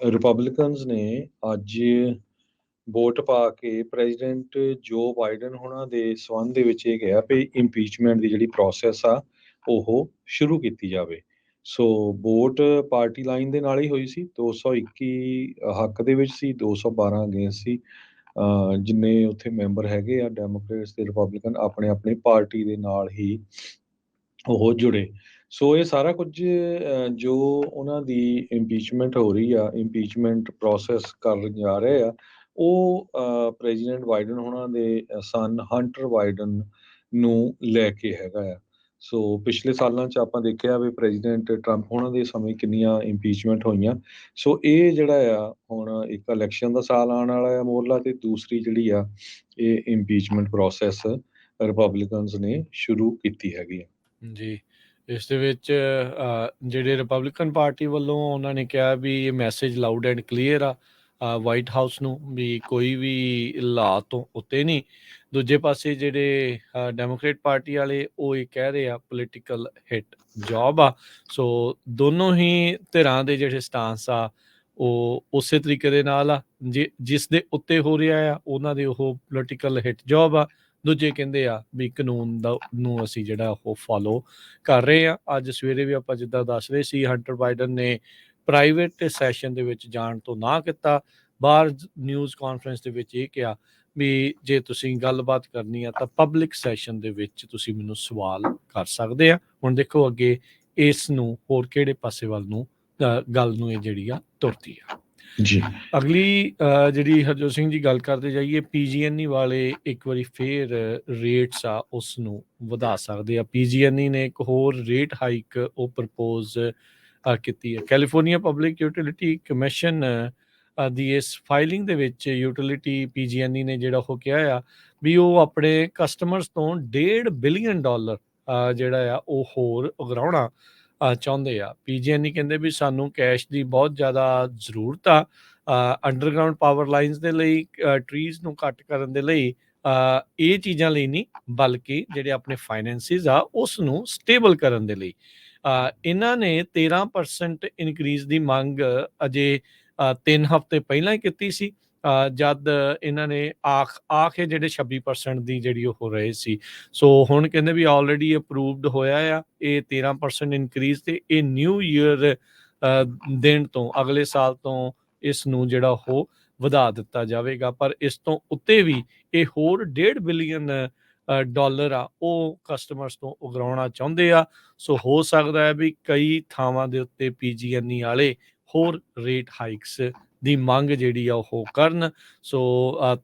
Republicans ਨੇ ਅੱਜ vote ਪਾ ਕੇ ਪ੍ਰੈਜ਼ੀਡੈਂਟ ਜੋ ਬਾਈਡਨ ਹੋਣਾ ਦੇ ਸੰਬੰਧ ਦੇ ਵਿੱਚ ਇਹ ਕਿਹਾ ਵੀ ਇੰਪੀਚਮੈਂਟ ਦੀ ਜਿਹੜੀ ਪ੍ਰੋਸੈਸ ਆ ਉਹ ਸ਼ੁਰੂ ਕੀਤੀ ਜਾਵੇ। ਸੋ ਵੋਟ ਪਾਰਟੀ ਲਾਈਨ ਦੇ ਨਾਲ ਹੀ ਹੋਈ ਸੀ। 221 ਹੱਕ ਦੇ ਵਿੱਚ ਸੀ, 212 ਅਗੇਂਸਟ ਸੀ। ਜਿੰਨੇ ਉੱਥੇ ਮੈਂਬਰ ਹੈਗੇ ਆ ਡੈਮੋਕ੍ਰੇਟਸ ਤੇ ਰਿਪਬਲਿਕਨ ਆਪਣੇ ਆਪਣੀ ਪਾਰਟੀ ਦੇ ਨਾਲ ਹੀ ਉਹ ਜੁੜੇ। ਸੋ ਇਹ ਸਾਰਾ ਕੁਝ ਜੋ ਉਹਨਾਂ ਦੀ ਇੰਪੀਚਮੈਂਟ ਹੋ ਰਹੀ ਆ, ਇੰਪੀਚਮੈਂਟ ਪ੍ਰੋਸੈਸ ਕਰਨ ਜਾ ਰਹੇ ਆ, ਉਹ ਪ੍ਰੈਜ਼ੀਡੈਂਟ ਬਾਈਡਨ ਹੋਣਾ ਦੇ ਸਨ ਹੰਟਰ ਬਾਈਡਨ ਨੂੰ ਲੈ ਕੇ ਹੈਗਾ ਆ। ਸੋ ਪਿਛਲੇ ਸਾਲਾਂ 'ਚ ਆਪਾਂ ਦੇਖਿਆ ਵੀ ਪ੍ਰੈਜ਼ੀਡੈਂਟ ਟਰੰਪ ਹੋਣਾ ਦੇ ਸਮੇਂ ਕਿੰਨੀਆਂ ਇੰਪੀਚਮੈਂਟ ਹੋਈਆਂ। ਸੋ ਇਹ ਜਿਹੜਾ ਆ ਹੁਣ ਇੱਕ ਇਲੈਕਸ਼ਨ ਦਾ ਸਾਲ ਆਉਣ ਵਾਲਾ ਆ ਮੋਰਲਾ, ਤੇ ਦੂਸਰੀ ਜਿਹੜੀ ਆ ਇਹ ਇੰਪੀਚਮੈਂਟ ਪ੍ਰੋਸੈਸ ਰਿਪਬਲਿਕਨਸ ਨੇ ਸ਼ੁਰੂ ਕੀਤੀ ਹੈਗੀ ਆ। ਜੀ, ਇਸ ਦੇ ਵਿੱਚ ਜਿਹੜੇ ਰਿਪਬਲਿਕਨ ਪਾਰਟੀ ਵੱਲੋਂ ਉਹਨਾਂ ਨੇ ਕਿਹਾ ਵੀ ਇਹ ਮੈਸੇਜ ਲਾਊਡ ਐਂਡ ਕਲੀਅਰ ਆ ਵਾਈਟ ਹਾਊਸ ਨੂੰ ਵੀ ਕੋਈ ਵੀ ਲਾਅ ਤੋਂ ਉੱਤੇ ਨਹੀਂ। ਦੂਜੇ ਪਾਸੇ ਜਿਹੜੇ ਡੈਮੋਕ੍ਰੇਟ ਪਾਰਟੀ ਵਾਲੇ ਉਹ ਇਹ ਕਹਿ ਰਹੇ ਆ ਪੋਲੀਟੀਕਲ ਹਿੱਟ ਜੌਬ ਆ। ਸੋ ਦੋਨੋਂ ਹੀ ਧਿਰਾਂ ਦੇ ਜਿਹੜੇ ਸਟਾਂਸ ਆ ਉਹ ਉਸੇ ਤਰੀਕੇ ਦੇ ਨਾਲ ਆ। ਜਿਸ ਦੇ ਉੱਤੇ ਹੋ ਰਿਹਾ ਆ ਉਹਨਾਂ ਦੇ ਉਹ ਪੋਲੀਟੀਕਲ ਹਿੱਟ ਜੌਬ ਆ। ਦੂਜੇ ਕਹਿੰਦੇ ਆ ਵੀ ਕਾਨੂੰਨ ਨੂੰ ਅਸੀਂ ਜਿਹੜਾ ਉਹ ਫੋਲੋ ਕਰ ਰਹੇ ਆ। ਅੱਜ ਸਵੇਰੇ ਵੀ ਆਪਾਂ ਜਿੱਦਾਂ ਦੱਸ ਰਹੇ ਸੀ, ਹੰਟਰ ਬਾਈਡਨ ਨੇ ਪ੍ਰਾਈਵੇਟ ਸੈਸ਼ਨ ਦੇ ਵਿੱਚ ਜਾਣ ਤੋਂ ਨਾ ਕੀਤਾ। ਬਾਹਰ ਨਿਊਜ਼ ਕਾਨਫਰੰਸ ਦੇ ਵਿੱਚ ਇਹ ਕਿਹਾ ਵੀ ਜੇ ਤੁਸੀਂ ਗੱਲਬਾਤ ਕਰਨੀ ਆ ਤਾਂ ਪਬਲਿਕ ਸੈਸ਼ਨ ਦੇ ਵਿੱਚ ਤੁਸੀਂ ਮੈਨੂੰ ਸਵਾਲ ਕਰ ਸਕਦੇ ਆ। ਹੁਣ ਦੇਖੋ ਅੱਗੇ ਇਸ ਨੂੰ ਹੋਰ ਕਿਹੜੇ ਪਾਸੇ ਵੱਲ ਨੂੰ ਗੱਲ ਨੂੰ ਇਹ ਜਿਹੜੀ ਆ ਤੁਰਦੀ ਆ। ਜੀ, ਅਗਲੀ ਜਿਹੜੀ ਹਰਜੋਤ ਸਿੰਘ ਜੀ ਗੱਲ ਕਰਦੇ ਜਾਈਏ, PG&E ਵਾਲੇ ਇੱਕ ਵਾਰੀ ਫੇਰ ਰੇਟਸ ਆ ਉਸ ਨੂੰ ਵਧਾ ਸਕਦੇ ਆ। PG&E ਨੇ ਇੱਕ ਹੋਰ ਰੇਟ ਹਾਈਕ ਉਹ ਪ੍ਰਪੋਜ਼ ਕੀਤੀ ਹੈ। ਕੈਲੀਫੋਰਨੀਆ ਪਬਲਿਕ ਯੂਟਿਲਿਟੀ ਕਮਿਸ਼ਨ ਦੀ ਇਸ ਫਾਈਲਿੰਗ ਦੇ ਵਿੱਚ ਯੂਟਿਲਿਟੀ PG&E ਨੇ ਜਿਹੜਾ ਉਹ ਕਿਹਾ ਆ ਵੀ ਉਹ ਆਪਣੇ ਕਸਟਮਰਸ ਤੋਂ $1.5 ਬਿਲੀਅਨ ਜਿਹੜਾ ਆ ਉਹ ਹੋਰ ਉਗਰਾਉਣਾ ਚਾਹੁੰਦੇ ਆ। PG&E ਕਹਿੰਦੇ ਵੀ ਸਾਨੂੰ ਕੈਸ਼ ਦੀ ਬਹੁਤ ਜ਼ਿਆਦਾ ਜ਼ਰੂਰਤ ਆ ਅੰਡਰਗਰਾਊਂਡ ਪਾਵਰ ਲਾਈਨਸ ਦੇ ਲਈ, ਟਰੀਜ਼ ਨੂੰ ਕੱਟ ਕਰਨ ਦੇ ਲਈ, ਇਹ ਚੀਜ਼ਾਂ ਲਈ ਨਹੀਂ ਬਲਕਿ ਜਿਹੜੇ ਆਪਣੇ ਫਾਈਨੈਂਸਿਸ ਆ ਉਸ ਨੂੰ ਸਟੇਬਲ ਕਰਨ ਦੇ ਲਈ। ਇਹਨਾਂ ਨੇ 13% ਇਨਕਰੀਜ਼ ਦੀ ਮੰਗ ਅਜੇ 3 ਹਫ਼ਤੇ ਪਹਿਲਾਂ ਹੀ ਕੀਤੀ ਸੀ ਜਦ ਇਹਨਾਂ ਨੇ ਆਖੇ ਜਿਹੜੇ 26% ਦੀ ਜਿਹੜੀ ਉਹ ਰਹੇ ਸੀ। ਸੋ ਹੁਣ ਕਹਿੰਦੇ ਵੀ ਆਲਰੇਡੀ ਅਪਰੂਵਡ ਹੋਇਆ ਆ ਇਹ 13% ਇਨਕਰੀਜ਼, ਤੇ ਇਹ ਨਿਊ ਈਅਰ ਦਿਨ ਤੋਂ ਅਗਲੇ ਸਾਲ ਤੋਂ ਇਸ ਨੂੰ ਜਿਹੜਾ ਉਹ ਵਧਾ ਦਿੱਤਾ ਜਾਵੇਗਾ। ਪਰ ਇਸ ਤੋਂ ਉੱਤੇ ਵੀ ਇਹ ਹੋਰ $1.5 ਬਿਲੀਅਨ ਆ ਉਹ ਕਸਟਮਰਸ ਤੋਂ ਉਗਰਾਉਣਾ ਚਾਹੁੰਦੇ ਆ। ਸੋ ਹੋ ਸਕਦਾ ਹੈ ਵੀ ਕਈ ਥਾਵਾਂ ਦੇ ਉੱਤੇ PG&E ਵਾਲੇ ਹੋਰ ਰੇਟ ਹਾਈਕਸ ਦੀ ਮੰਗ ਜਿਹੜੀ ਆ ਉਹ ਕਰਨ। ਸੋ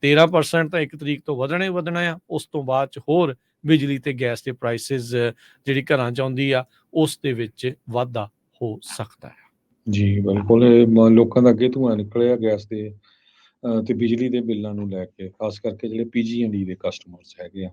13% ਤਾਂ 1 ਤਰੀਕ ਤੋਂ ਵਧਣਾ ਹੀ ਵਧਣਾ ਆ। ਉਸ ਤੋਂ ਬਾਅਦ 'ਚ ਹੋਰ ਬਿਜਲੀ ਤੇ ਗੈਸ ਦੇ ਪ੍ਰਾਈਸਿਸ ਜਿਹੜੀ ਘਰਾਂ 'ਚ ਆਉਂਦੀ ਆ ਉਸ ਦੇ ਵਿੱਚ ਵਾਧਾ ਹੋ ਸਕਦਾ ਹੈ। ਜੀ ਬਿਲਕੁਲ, ਲੋਕਾਂ ਦਾ ਅੱਗੇ ਧੂੰਆਂ ਨਿਕਲਿਆ ਗੈਸ ਦੇ ਤੇ ਬਿਜਲੀ ਦੇ ਬਿੱਲਾਂ ਨੂੰ ਲੈ ਕੇ, ਖਾਸ ਕਰਕੇ ਜਿਹੜੇ PG&E ਦੇ ਕਸਟਮਰਸ ਹੈਗੇ ਆ।